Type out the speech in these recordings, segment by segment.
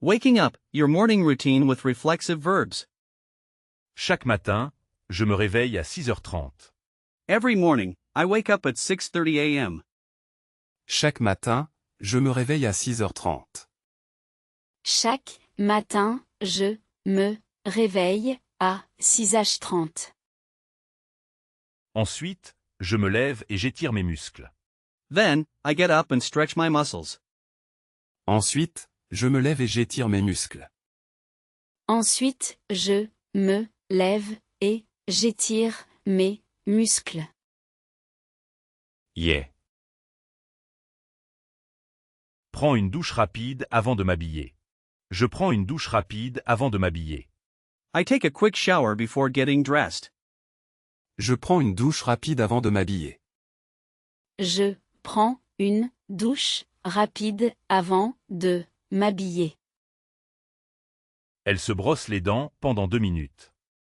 Waking up, your morning routine with reflexive verbs. Chaque matin, je me réveille à 6h30. Every morning, I wake up at 6:30 a.m. Chaque matin, je me réveille à 6h30. Chaque matin, je me réveille à 6h30. Ensuite, je me lève et j'étire mes muscles. Then, I get up and stretch my muscles. Ensuite, je me lève et j'étire mes muscles. Ensuite, je me lève et j'étire mes muscles. Yeah. Prends une douche rapide avant de m'habiller. Je prends une douche rapide avant de m'habiller. I take a quick shower before getting dressed. Je prends une douche rapide avant de m'habiller. Je prends une douche rapide avant de m'habiller. Elle se brosse les dents pendant 2 minutes.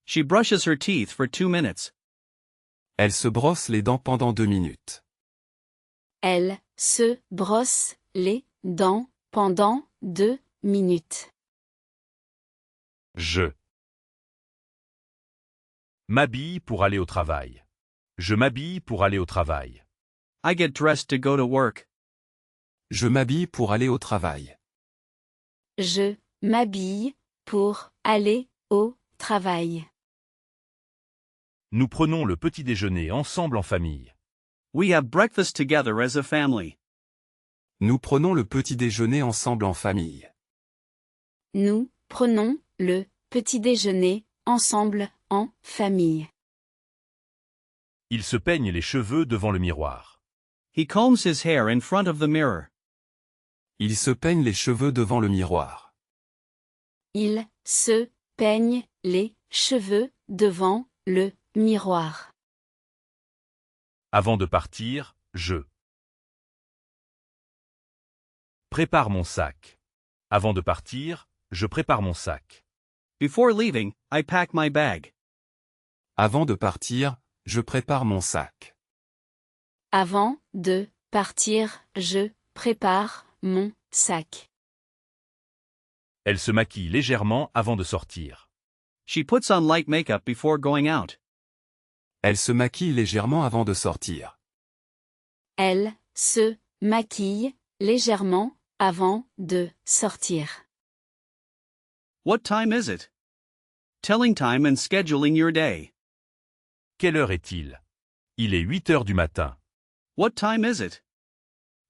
She brushes her teeth for 2 minutes. Elle se brosse les dents pendant 2 minutes. Elle se brosse les dents pendant 2 minutes. Je m'habille pour aller au travail. Je m'habille pour aller au travail. I get dressed to go to work. Je m'habille pour aller au travail. Je m'habille pour aller au travail. Nous prenons le petit déjeuner ensemble en famille. We have breakfast together as a family. Nous prenons le petit déjeuner ensemble en famille. Nous prenons le petit déjeuner ensemble en famille. Il se peigne les cheveux devant le miroir. He combs his hair in front of the mirror. Il se peigne les cheveux devant le miroir. Il se peigne les cheveux devant le miroir. Avant de partir, je prépare mon sac. Avant de partir, je prépare mon sac. Before leaving, I pack my bag. Avant de partir, je prépare mon sac. Avant de partir, je prépare mon sac. Elle se maquille légèrement avant de sortir. She puts on light makeup before going out. Elle se maquille légèrement avant de sortir. Elle se maquille légèrement avant de sortir. What time is it? Telling time and scheduling your day. Quelle heure est-il? Il est 8h du matin. What time is it?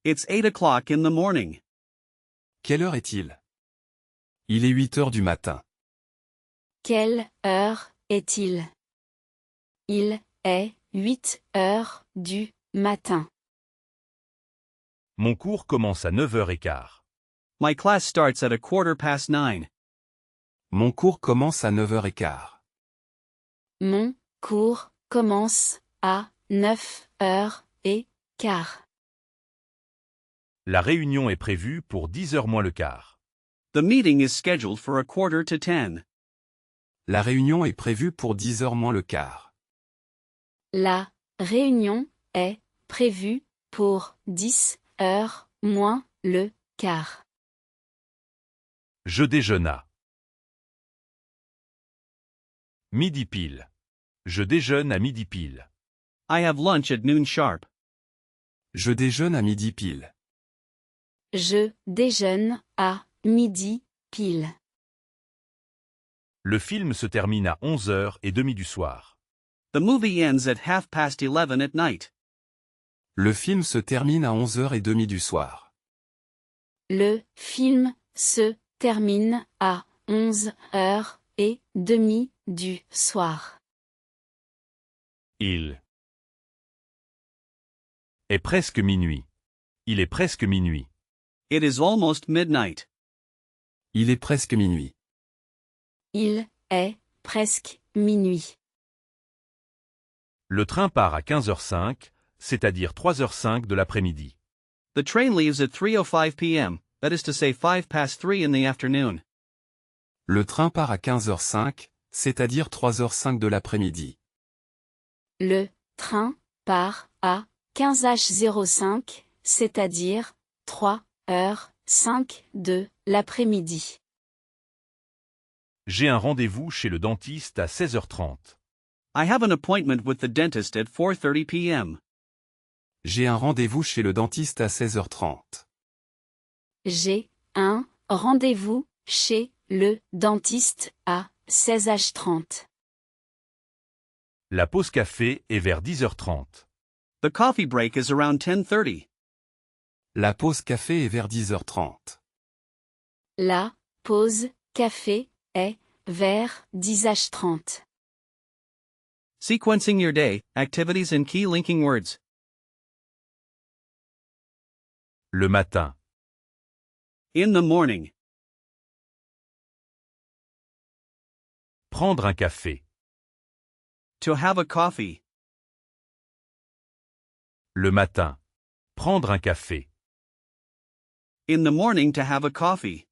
It's 8 o'clock in the morning. Quelle heure est-il? Il est 8h du matin. Quelle heure est-il? Il est 8 heures du matin. Mon cours commence à 9h15. My class starts at 9:15. Mon cours commence à 9h15. Mon cours commence à 9h15. La réunion est prévue pour 10h moins le quart. The meeting is scheduled for 9:45. La réunion est prévue pour 10h moins le quart. La réunion est prévue pour 10 heures moins le quart. Je déjeune à midi pile. Je déjeune à midi pile. I have lunch at noon sharp. Je déjeune à midi pile. Je déjeune à midi pile. Le film se termine à 11h30 du soir. The movie ends at 11:30 at night. Le film se termine à 11h30 du soir. Le film se termine à 11h30 du soir. Il est presque minuit. Il est presque minuit. It is almost midnight. Il est presque minuit. Il est presque minuit. Le train part à 15h05, c'est-à-dire 3h05 de l'après-midi. The train leaves at 3:05 p.m., that is to say 3:05 in the afternoon. Le train part à 15h05, c'est-à-dire 3h05 de l'après-midi. Le train part à 15h05, c'est-à-dire 3h05 5 de l'après-midi. J'ai un rendez-vous chez le dentiste à 16h30. I have an appointment with the dentist at 4:30 p.m. J'ai un rendez-vous chez le dentiste à 16h30. J'ai un rendez-vous chez le dentiste à 16h30. La pause café est vers 10h30. The coffee break is around 10:30. La pause café est vers 10h30. La pause café est vers 10h30. Sequencing your day, activities and key linking words. Le matin. In the morning. Prendre un café. To have a coffee. Le matin. Prendre un café. In the morning to have a coffee.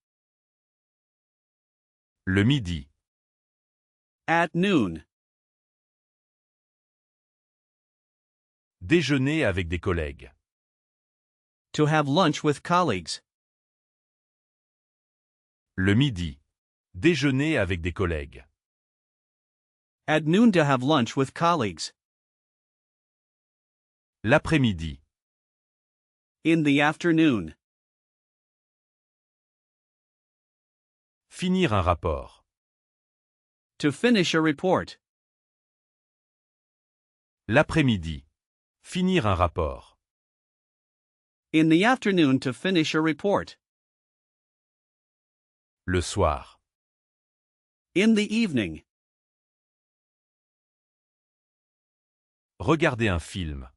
Le midi. At noon. Déjeuner avec des collègues. To have lunch with colleagues. Le midi. Déjeuner avec des collègues. At noon to have lunch with colleagues. L'après-midi. In the afternoon. Finir un rapport. To finish a report. L'après-midi. Finir un rapport. In the afternoon to finish a report. Le soir. In the evening. Regarder un film.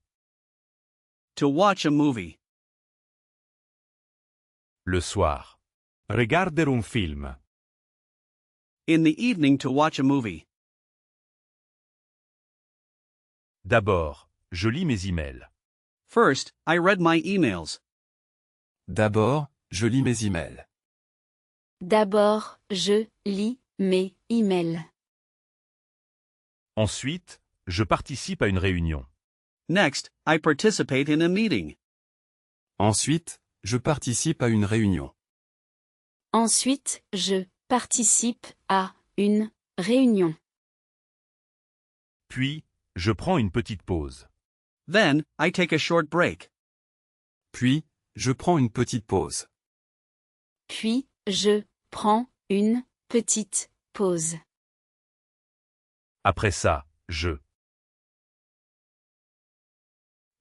To watch a movie. Le soir. Regarder un film. In the evening to watch a movie. D'abord, je lis mes emails. First, I read my emails. D'abord, je lis mes emails. D'abord, je lis mes emails. Ensuite, je participe à une réunion. Next, I participate in a meeting. Ensuite, je participe à une réunion. Ensuite, je participe à une réunion. Puis, je prends une petite pause. Then, I take a short break. Puis, je prends une petite pause. Puis, je prends une petite pause. Après ça, je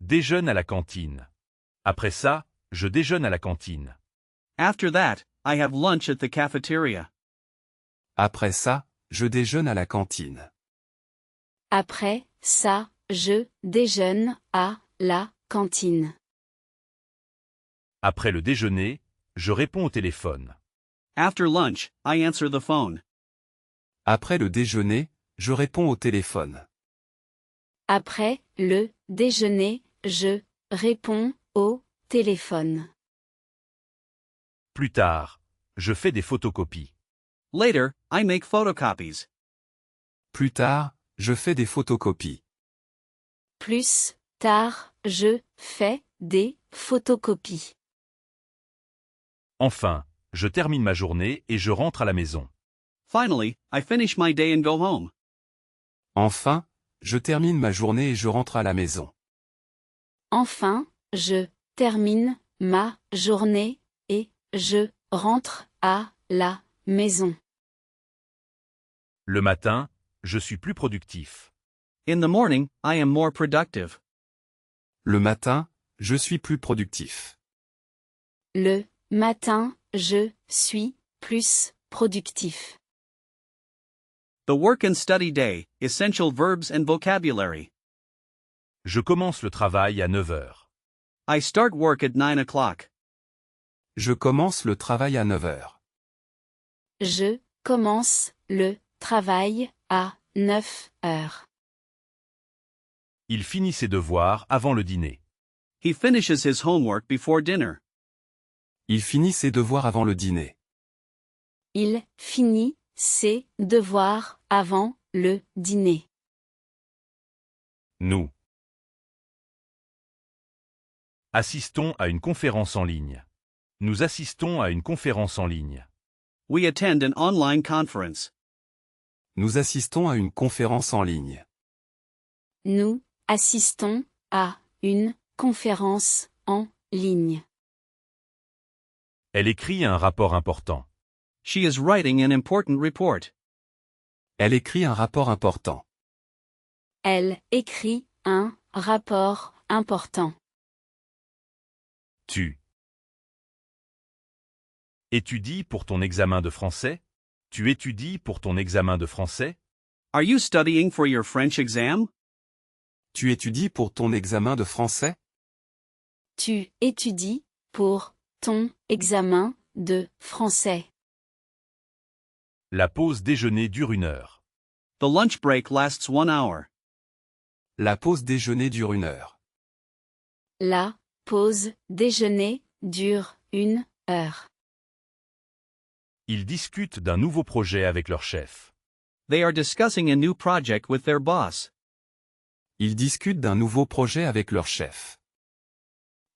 déjeune à la cantine. Après ça, je déjeune à la cantine. After that, I have lunch at the cafeteria. Après ça, je déjeune à la cantine. Après ça, je déjeune à la cantine. Après le déjeuner, je réponds au téléphone. After lunch, I answer the phone. Après le déjeuner, je réponds au téléphone. Après le déjeuner, je réponds au téléphone. Plus tard, je fais des photocopies. Later, I make photocopies. Plus tard, je fais des photocopies. Plus tard, je fais des photocopies. Enfin, je termine ma journée et je rentre à la maison. Finally, I finish my day and go home. Enfin, je termine ma journée et je rentre à la maison. Enfin, je termine ma journée et je rentre à la maison. Le matin, je suis plus productif. In the morning, I am more productive. Le matin, je suis plus productif. Le matin, je suis plus productif. The work and study day, essential verbs and vocabulary. Je commence le travail à 9h. I start work at 9 o'clock. Je commence le travail à 9h. Je commence le travail à 9 heures. Il finit ses devoirs avant le dîner. He finishes his homework before dinner. Il finit ses devoirs avant le dîner. Il finit ses devoirs avant le dîner. Nous assistons à une conférence en ligne. Nous assistons à une conférence en ligne. We attend an online conference. Nous assistons à une conférence en ligne. Nous assistons à une conférence en ligne. Elle écrit un rapport important. She is writing an important report. Elle écrit un rapport important. Elle écrit un rapport important. Tu étudies pour ton examen de français? Tu étudies pour ton examen de français? Are you studying for your French exam? Tu étudies pour ton examen de français? Tu étudies pour ton examen de français. La pause déjeuner dure 1 heure. The lunch break lasts 1 hour. La pause déjeuner dure 1 heure. La pause déjeuner dure 1 heure. Ils discutent d'un nouveau projet avec leur chef. They are discussing a new project with their boss. Ils discutent d'un nouveau projet avec leur chef.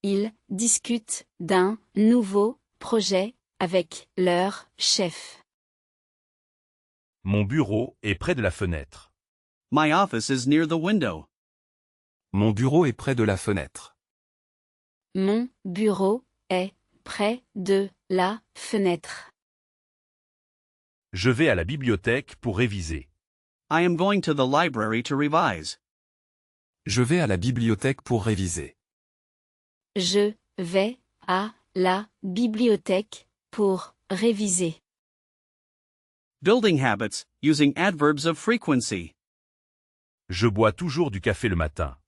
Ils discutent d'un nouveau projet avec leur chef. Mon bureau est près de la fenêtre. My office is near the window. Mon bureau est près de la fenêtre. Mon bureau est près de la fenêtre. Je vais à la bibliothèque pour réviser. I am going to the library to revise. Je vais à la bibliothèque pour réviser. Je vais à la bibliothèque pour réviser. Building habits, using adverbs of frequency. Je bois toujours du café le matin.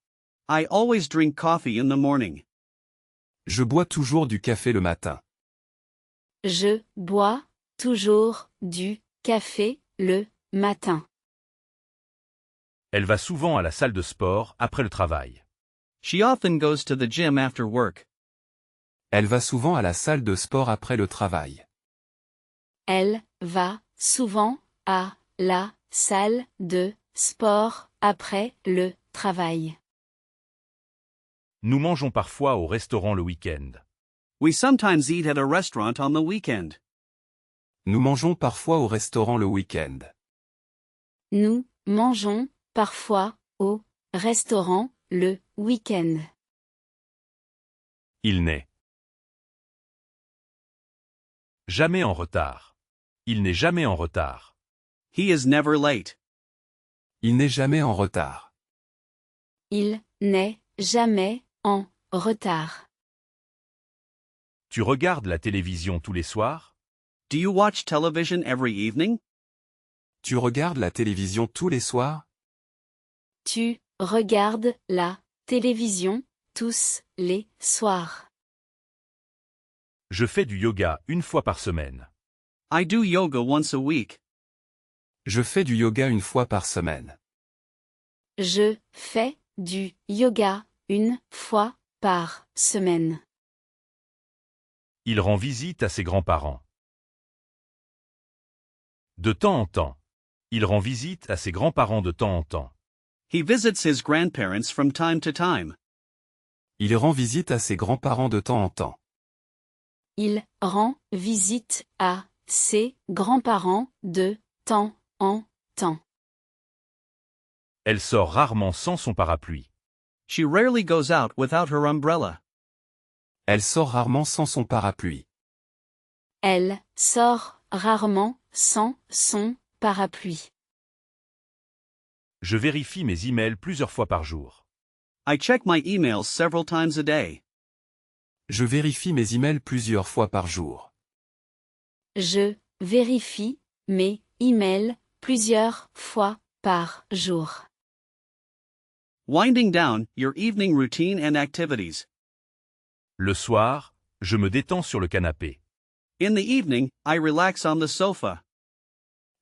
I always drink coffee in the morning. Je bois toujours du café le matin. Je bois toujours du café le matin. Elle va souvent à la salle de sport après le travail. She often goes to the gym after work. Elle va souvent à la salle de sport après le travail. Elle va souvent à la salle de sport après le travail. Nous mangeons parfois au restaurant le week-end. We sometimes eat at a restaurant on the weekend. Nous mangeons parfois au restaurant le week-end. Nous mangeons parfois au restaurant le week-end. Il n'est jamais en retard. Il n'est jamais en retard. He is never late. Il n'est jamais en retard. Il n'est jamais en retard. Tu regardes la télévision tous les soirs? Do you watch television every evening? Tu regardes la télévision tous les soirs? Tu regardes la télévision tous les soirs. Je fais du yoga 1 fois par semaine. I do yoga once a week. Je fais du yoga 1 fois par semaine. Je fais du yoga 1 fois par semaine. Il rend visite à ses grands-parents. De temps en temps. Il rend visite à ses grands-parents de temps en temps. He visits his grandparents from time to time. Il rend visite à ses grands-parents de temps en temps. Il rend visite à ses grands-parents de temps en temps. Elle sort rarement sans son parapluie. She rarely goes out without her umbrella. Elle sort rarement sans son parapluie. Elle sort rarement sans son parapluie. Je vérifie mes emails plusieurs fois par jour. I check my emails several times a day. Je vérifie mes emails plusieurs fois par jour. Je vérifie mes emails plusieurs fois par jour. Winding down your evening routine and activities. Le soir, je me détends sur le canapé. In the evening, I relax on the sofa.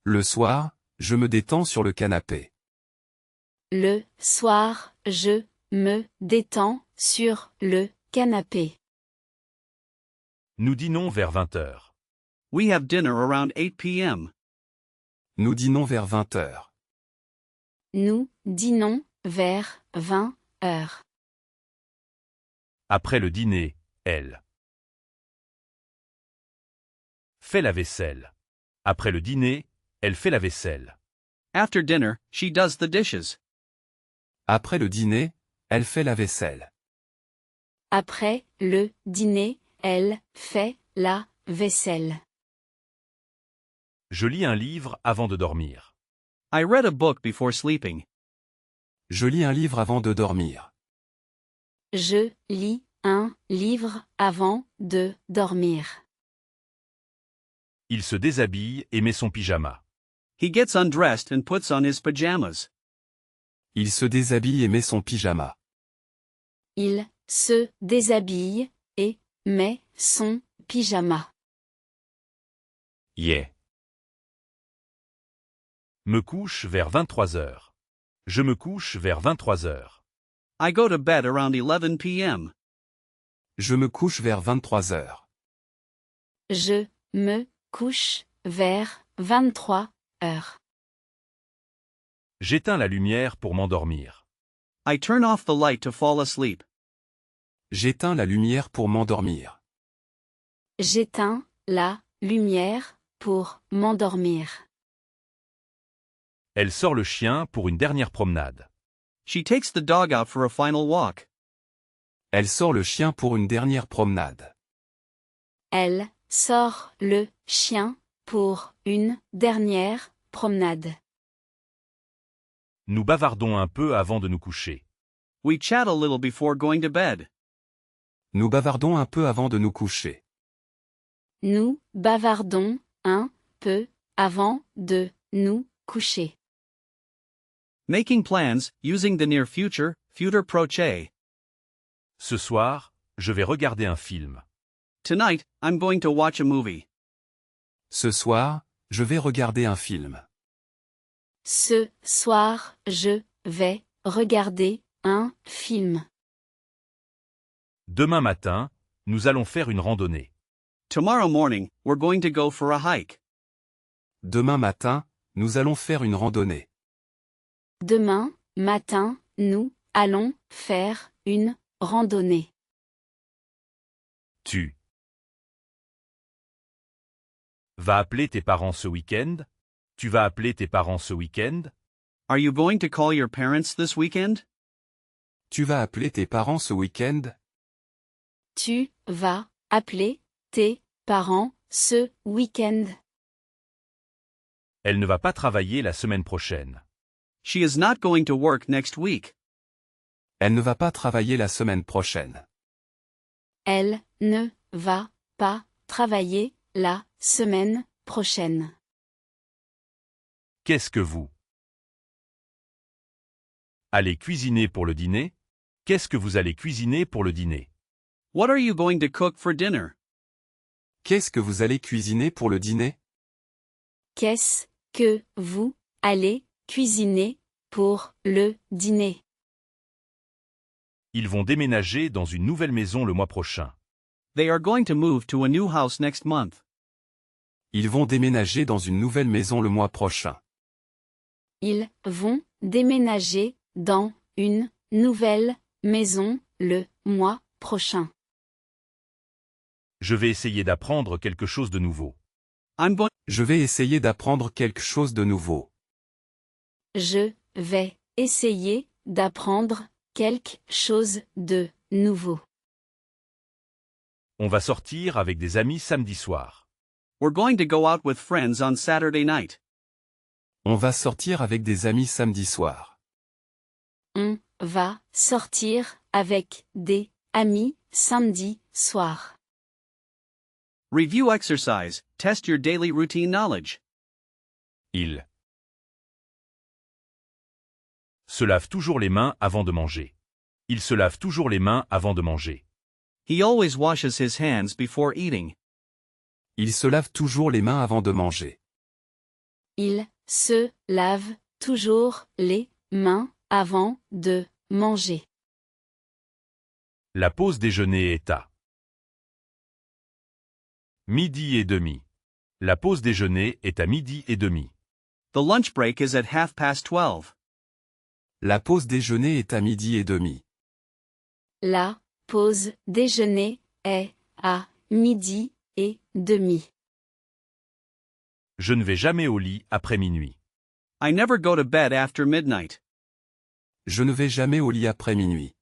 Le soir, je me détends sur le canapé. Le soir, je me détends sur le canapé. Nous dînons vers 20 heures. We have dinner around 8 p.m. Nous dînons vers 20 heures. Nous dînons vers 20 heures. Après le dîner, elle fait la vaisselle. Après le dîner, elle fait la vaisselle. After dinner, she does the dishes. Après le dîner, elle fait la vaisselle. Après le dîner, elle fait la vaisselle. Je lis un livre avant de dormir. I read a book before sleeping. Je lis un livre avant de dormir. Je lis un livre avant de dormir. Il se déshabille et met son pyjama. He gets undressed and puts on his pajamas. Il se déshabille et met son pyjama. Il se déshabille et met son pyjama. Yeah. Me couche vers 23 heures. Je me couche vers 23 heures. I go to bed around 11 p.m. Je me couche vers 23 heures. Je me couche vers 23 heures. J'éteins la lumière pour m'endormir. I turn off the light to fall asleep. J'éteins la lumière pour m'endormir. J'éteins la lumière pour m'endormir. Elle sort le chien pour une dernière promenade. She takes the dog out for a final walk. Elle sort le chien pour une dernière promenade. Elle sort le chien pour une dernière promenade. Nous bavardons un peu avant de nous coucher. We chat a little before going to bed. Nous bavardons un peu avant de nous coucher. Nous bavardons un peu avant de nous coucher. Making plans, using the near future, futur proche. Ce soir, je vais regarder un film. Tonight, I'm going to watch a movie. Ce soir, je vais regarder un film. Ce soir, je vais regarder un film. Demain matin, nous allons faire une randonnée. Tomorrow morning, we're going to go for a hike. Demain matin, nous allons faire une randonnée. Demain matin, nous allons faire une randonnée. Tu vas appeler tes parents ce week-end? Tu vas appeler tes parents ce week-end? Are you going to call your parents this weekend? Tu vas appeler tes parents ce week-end? Tu vas appeler tes parents ce week-end. Elle ne va pas travailler la semaine prochaine. She is not going to work next week. Elle ne va pas travailler la semaine prochaine. Elle ne va pas travailler la semaine prochaine. Qu'est-ce que vous allez cuisiner pour le dîner? Qu'est-ce que vous allez cuisiner pour le dîner? What are you going to cook for dinner? Qu'est-ce que vous allez cuisiner pour le dîner? Qu'est-ce que vous allez cuisiner pour le dîner? Ils vont déménager dans une nouvelle maison le mois prochain. They are going to move to a new house next month. Ils vont déménager dans une nouvelle maison le mois prochain. Ils vont déménager dans une nouvelle maison le mois prochain. Je vais essayer d'apprendre quelque chose de nouveau. Je vais essayer d'apprendre quelque chose de nouveau. Je vais essayer d'apprendre quelque chose de nouveau. On va sortir avec des amis samedi soir. We're going to go out with friends on Saturday night. On va sortir avec des amis samedi soir. On va sortir avec des amis samedi soir. Review exercise, test your daily routine knowledge. Il se lave toujours les mains avant de manger. Il se lave toujours les mains avant de manger. He always washes his hands before eating. Il se lave toujours les mains avant de manger. Il se lave toujours les mains avant de manger. La pause déjeuner est à midi et demi. La pause déjeuner est à midi et demi. The lunch break is at 12:30. La pause déjeuner est à midi et demi. La pause déjeuner est à midi et demi. Je ne vais jamais au lit après minuit. I never go to bed after midnight. Je ne vais jamais au lit après minuit.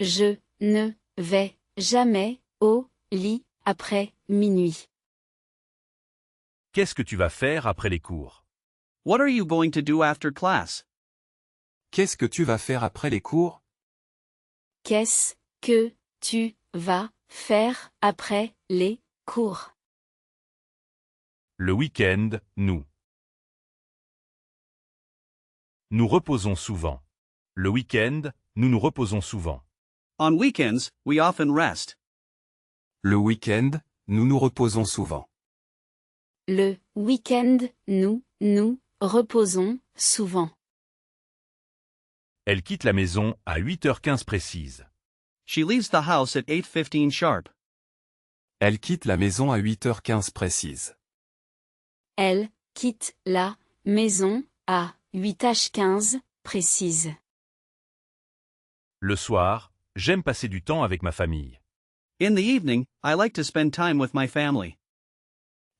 Je ne vais jamais au lit après minuit. Qu'est-ce que tu vas faire après les cours? What are you going to do after class? Qu'est-ce que tu vas faire après les cours? Qu'est-ce que tu vas faire après les cours? Le week-end, nous reposons souvent. Le week-end, nous nous reposons souvent. On weekends, we often rest. Le week-end, nous nous reposons souvent. Le week-end, nous reposons souvent. Elle quitte la maison à 8h15 précise. She leaves the house at 8:15 sharp. Elle quitte la maison à 8h15 précise. Elle quitte la maison à 8h15 précise. Le soir, j'aime passer du temps avec ma famille. In the evening, I like to spend time with my family.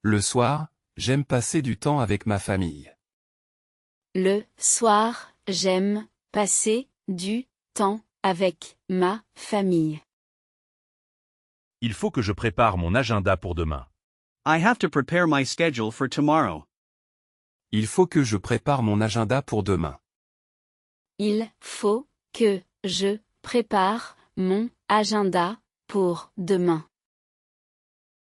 Le soir, j'aime passer du temps avec ma famille. Le soir, j'aime passer du temps avec ma famille. Il faut que je prépare mon agenda pour demain. I have to prepare my schedule for tomorrow. Il faut que je prépare mon agenda pour demain. Il faut que je prépare mon agenda pour demain.